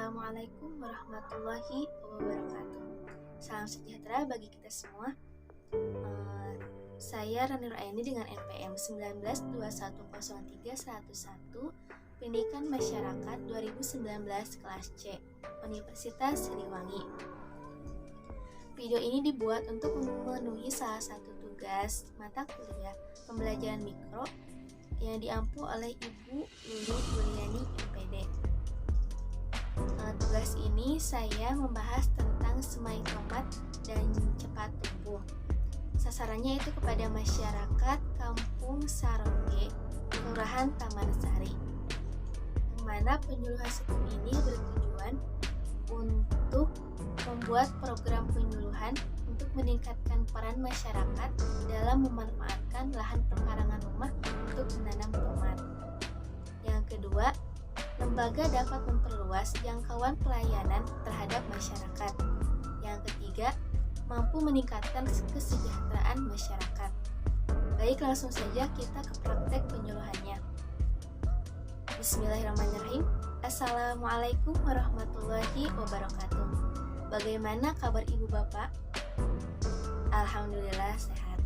Assalamualaikum warahmatullahi wabarakatuh. Salam sejahtera bagi kita semua. Saya Rani Nuraini dengan NPM 19210311, Pendidikan Masyarakat 2019 kelas C, Universitas Siliwangi. Video ini dibuat untuk memenuhi salah satu tugas mata kuliah pembelajaran mikro yang diampu oleh Ibu Lulu Juliani MPD. Tugas ini saya membahas tentang semai tomat dan cepat tumbuh. Sasarannya itu kepada masyarakat Kampung Saronge, Kelurahan Taman Sari, yang mana penyuluhan setum ini bertujuan untuk membuat program penyuluhan untuk meningkatkan peran masyarakat dalam memanfaatkan lahan perkarangan rumah untuk menanam tomat. Yang kedua, lembaga dapat memperluas jangkauan pelayanan terhadap masyarakat. Yang ketiga, mampu meningkatkan kesejahteraan masyarakat. Baik, langsung saja kita ke praktek penyuluhannya. Bismillahirrahmanirrahim. Assalamualaikum warahmatullahi wabarakatuh. Bagaimana kabar ibu bapak? Alhamdulillah sehat.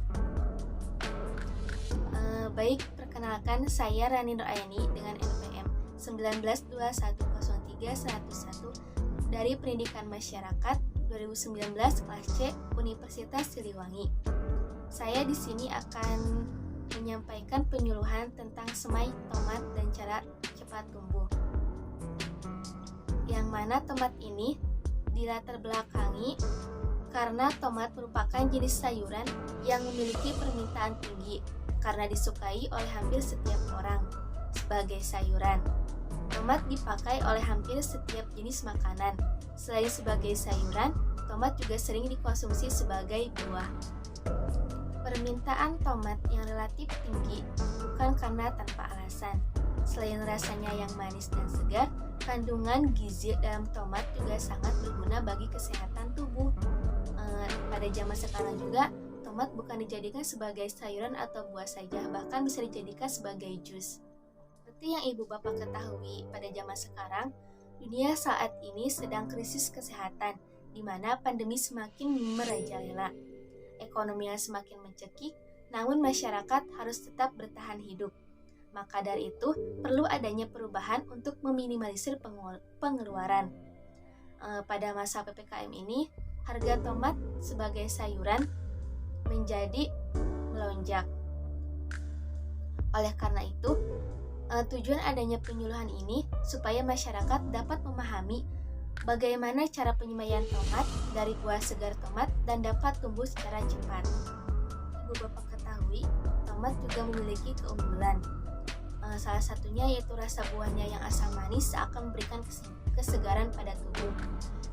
Baik, perkenalkan saya Rani Nuraini dengan NPM 19210311 dari Pendidikan Masyarakat 2019 kelas C, Universitas Siliwangi. Saya di sini akan menyampaikan penyuluhan tentang semai tomat dan cara cepat tumbuh. Yang mana tomat ini dilatar belakangi karena tomat merupakan jenis sayuran yang memiliki permintaan tinggi karena disukai oleh hampir setiap orang sebagai sayuran. Tomat dipakai oleh hampir setiap jenis makanan. Selain sebagai sayuran, tomat juga sering dikonsumsi sebagai buah. Permintaan tomat yang relatif tinggi bukan karena tanpa alasan. Selain rasanya yang manis dan segar, kandungan gizi dalam tomat juga sangat berguna bagi kesehatan tubuh. Pada zaman sekarang juga, tomat bukan dijadikan sebagai sayuran atau buah saja, bahkan bisa dijadikan sebagai jus. Seperti yang ibu bapak ketahui, pada zaman sekarang, dunia saat ini sedang krisis kesehatan, di mana pandemi semakin merajalela. Ekonomi yang semakin mencekik, namun masyarakat harus tetap bertahan hidup. Maka dari itu, perlu adanya perubahan untuk meminimalisir pengeluaran. Pada masa PPKM ini, harga tomat sebagai sayuran menjadi melonjak. Oleh karena itu, tujuan adanya penyuluhan ini supaya masyarakat dapat memahami bagaimana cara penyemaian tomat dari buah segar tomat dan dapat tumbuh secara cepat. Ibu bapak ketahui, tomat juga memiliki keunggulan. Salah satunya yaitu rasa buahnya yang asam manis akan memberikan kesegaran pada tubuh,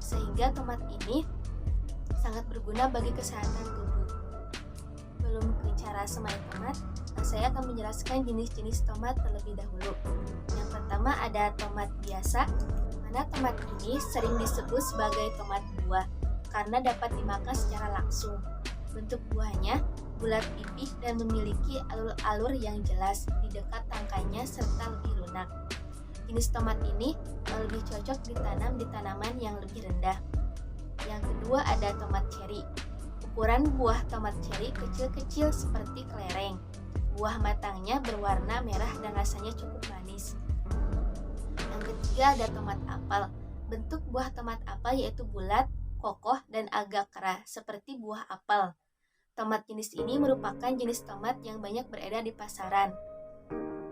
sehingga tomat ini sangat berguna bagi kesehatan tubuh. Belum ke cara semai tomat, saya akan menjelaskan jenis-jenis tomat terlebih dahulu. Yang pertama ada tomat biasa, mana tomat ini sering disebut sebagai tomat buah karena dapat dimakan secara langsung. Bentuk buahnya bulat pipih dan memiliki alur-alur yang jelas di dekat tangkainya serta lebih lunak. Jenis tomat ini lebih cocok ditanam di tanaman yang lebih rendah. Yang kedua ada tomat ceri. Ukuran buah tomat ceri kecil-kecil seperti kelereng. Buah matangnya berwarna merah dan rasanya cukup manis. Yang ketiga ada tomat apel. Bentuk buah tomat apel yaitu bulat, kokoh, dan agak keras seperti buah apel. Tomat jenis ini merupakan jenis tomat yang banyak beredar di pasaran.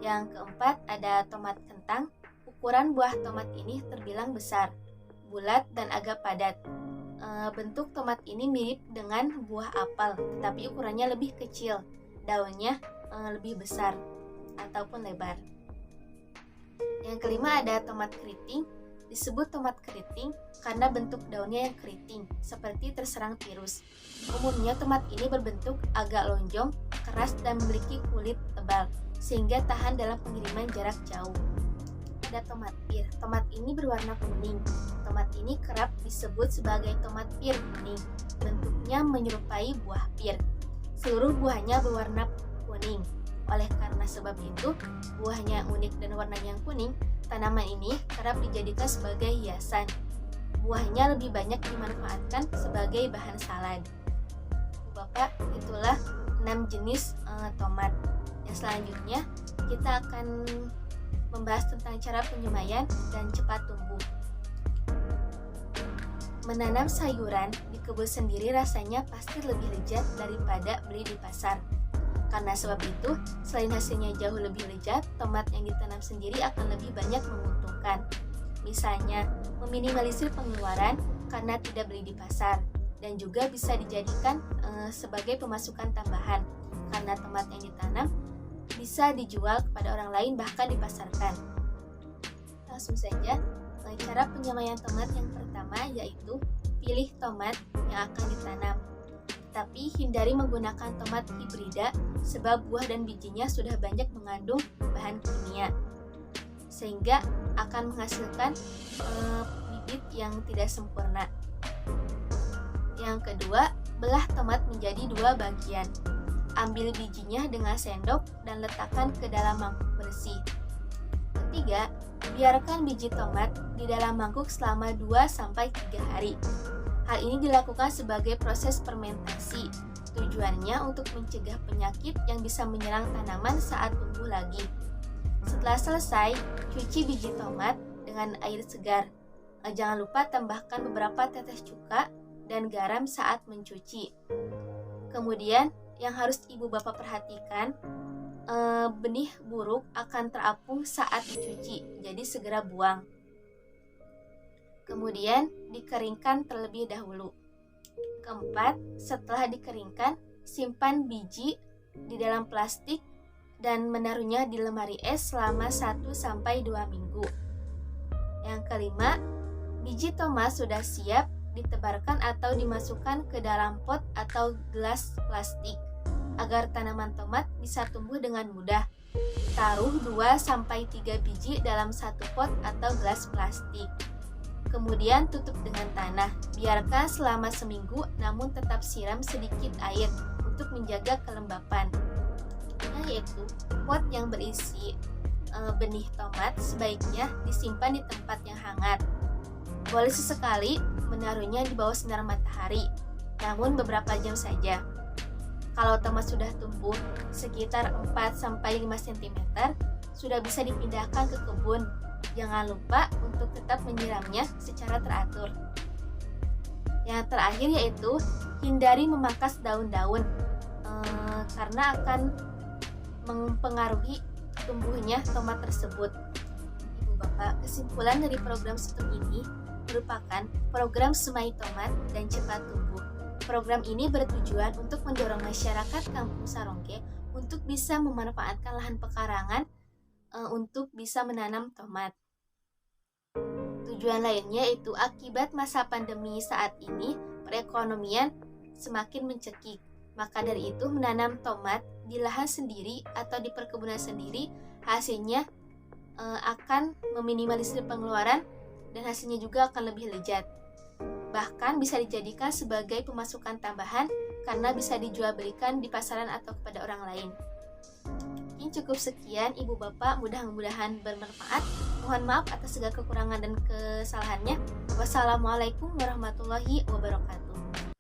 Yang keempat ada tomat kentang. Ukuran buah tomat ini terbilang besar, bulat, dan agak padat. Bentuk tomat ini mirip dengan buah apel, tetapi ukurannya lebih kecil. Daunnya lebih besar ataupun lebar. Yang kelima ada tomat keriting. Disebut tomat keriting karena bentuk daunnya yang keriting, seperti terserang virus. Umumnya tomat ini berbentuk agak lonjong, keras, dan memiliki kulit tebal, sehingga tahan dalam pengiriman jarak jauh. Ada tomat pir. Tomat ini berwarna kuning. Tomat ini kerap disebut sebagai tomat pir kuning. Bentuknya menyerupai buah pir. Seluruh buahnya berwarna kuning. Oleh karena sebab itu, buahnya yang unik dan warnanya yang kuning, tanaman ini kerap dijadikan sebagai hiasan. Buahnya lebih banyak dimanfaatkan sebagai bahan salad. Bapak, itulah 6 jenis tomat. Yang selanjutnya, kita akan membahas tentang cara penyemaian dan cepat tumbuh. Menanam sayuran di kebun sendiri rasanya pasti lebih lezat daripada beli di pasar. Karena sebab itu, selain hasilnya jauh lebih lezat, tomat yang ditanam sendiri akan lebih banyak menguntungkan. Misalnya, meminimalisir pengeluaran karena tidak beli di pasar, dan juga bisa dijadikan sebagai pemasukan tambahan karena tomat yang ditanam bisa dijual kepada orang lain bahkan dipasarkan. Langsung saja, cara penyemaian tomat yang pertama yaitu pilih tomat yang akan ditanam. Tapi hindari menggunakan tomat hibrida sebab buah dan bijinya sudah banyak mengandung bahan kimia, sehingga akan menghasilkan bibit yang tidak sempurna. Yang kedua, belah tomat menjadi 2 bagian. Ambil bijinya dengan sendok dan letakkan ke dalam mangkuk bersih. Ketiga, biarkan biji tomat di dalam mangkuk selama 2-3 hari. Hal ini dilakukan sebagai proses fermentasi. Tujuannya untuk mencegah penyakit yang bisa menyerang tanaman saat tumbuh lagi. Setelah selesai, cuci biji tomat dengan air segar. Jangan lupa tambahkan beberapa tetes cuka dan garam saat mencuci. Kemudian, yang harus ibu bapak perhatikan, benih buruk akan terapung saat dicuci, jadi segera buang. Kemudian dikeringkan terlebih dahulu. Keempat, setelah dikeringkan, simpan biji di dalam plastik dan menaruhnya di lemari es selama 1-2 minggu. Yang kelima, biji tomat sudah siap ditebarkan atau dimasukkan ke dalam pot atau gelas plastik agar tanaman tomat bisa tumbuh dengan mudah. Taruh 2-3 biji dalam satu pot atau gelas plastik. Kemudian tutup dengan tanah. Biarkan selama seminggu, namun tetap siram sedikit air untuk menjaga kelembapan. Yaitu pot yang berisi benih tomat sebaiknya disimpan di tempat yang hangat. Boleh sesekali menaruhnya di bawah sinar matahari, namun beberapa jam saja. Kalau tomat sudah tumbuh sekitar 4-5 cm, sudah bisa dipindahkan ke kebun. Jangan lupa untuk tetap menyiramnya secara teratur. Yang terakhir yaitu hindari memangkas daun-daun karena akan mempengaruhi tumbuhnya tomat tersebut. Ibu bapak, kesimpulan dari program STUM ini merupakan program Semai Tomat dan Cepat Tumbuh. Program ini bertujuan untuk mendorong masyarakat Kampung Sarongke untuk bisa memanfaatkan lahan pekarangan untuk bisa menanam tomat. Tujuan lainnya yaitu akibat masa pandemi saat ini perekonomian semakin mencekik. Maka dari itu menanam tomat di lahan sendiri atau di perkebunan sendiri hasilnya akan meminimalisir pengeluaran dan hasilnya juga akan lebih lezat. Bahkan bisa dijadikan sebagai pemasukan tambahan karena bisa dijual belikan di pasaran atau kepada orang lain. Mungkin cukup sekian ibu bapak, mudah-mudahan bermanfaat. Mohon maaf atas segala kekurangan dan kesalahannya. Wassalamualaikum warahmatullahi wabarakatuh.